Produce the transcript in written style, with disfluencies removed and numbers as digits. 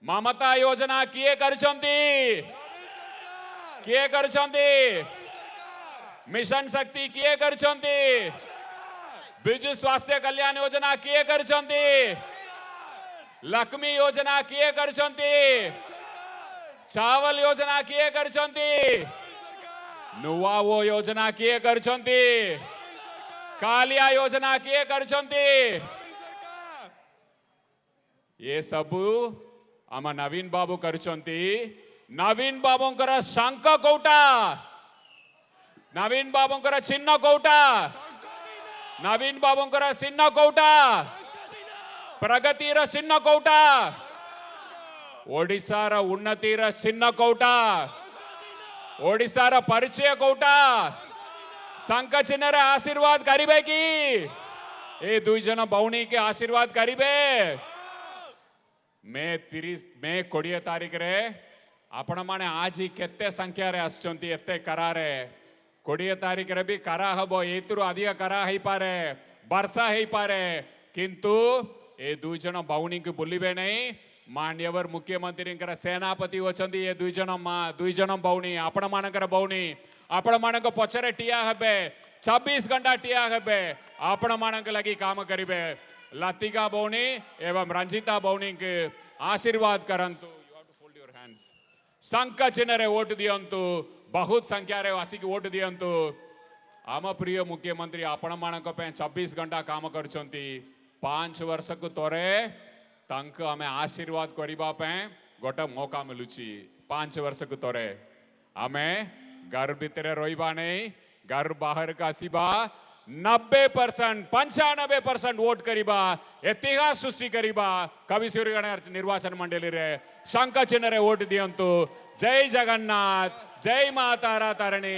ममता योजना किए करछंती किए करछंती मिशन शक्ति किए करछंती बिजु स्वास्थ्य कल्याण योजना किए करछंती लक्ष्मी योजना किए करछंती चावल योजना किए करछंती नुवावो योजना किए करछंती कालिया योजना किए करछंती ये सबू आम नवीन बाबू करछंती नवीन बाबूंकर शंख कोटा नवीन बाबूंकर चिन्ह कोटा नवीन बाबूंकर चिन्ह कोटा प्रगतिर चिन्ह कोटा ओडिशार उन्नतिर चिन्ह कोटा ओडिशार परिचय कोटा शंख चिन्हर आशीर्वाद करिबे कि ए दुई जन भौणी के आशीर्वाद करिबे मे 20 तारीख रे आपण माने आज ही केते संख्या रे आछंती एते करारे 20 तारीख रे भी करा हबो एतुरु अधिक करा हेई पारे वर्षा हेई पारे किंतु ए दुई जन भौणी के बुलिबे नहीं मान्यवर मुख्यमंत्री सेनापति वचंती ये दुई जन भौणी आपण मानकर भौणी आपण मानक पछरे टिया हेबे 26 घंटा टिया हेबे आपण मानक लगी काम करिबे लतिका भौणी एवं रंजिता भौणी के आशीर्वाद करंतु you have to fold your hands शंख चिन्ह रे वोट दियंतु बहुत संख्या रे आसिक वोट दियंतु आम प्रिय मुख्यमंत्री आपण मानक पे 26 घंटा काम करछंती 5 वर्ष को तोरे तांक आमे आशीर्वाद करिबा पे गोटे मौका मिलुची 5 वर्ष को तोरे आमे घर भितर रहिबा नहीं घर बाहर का आसीबा 90% 95% वोट करिबा इतिहास सृष्टि करिबा कवि सूर्यगण निर्वाचन मंडली रे शंख चिन्ह रे वोट दियंतु जय जगन्नाथ जय माता तारिणी।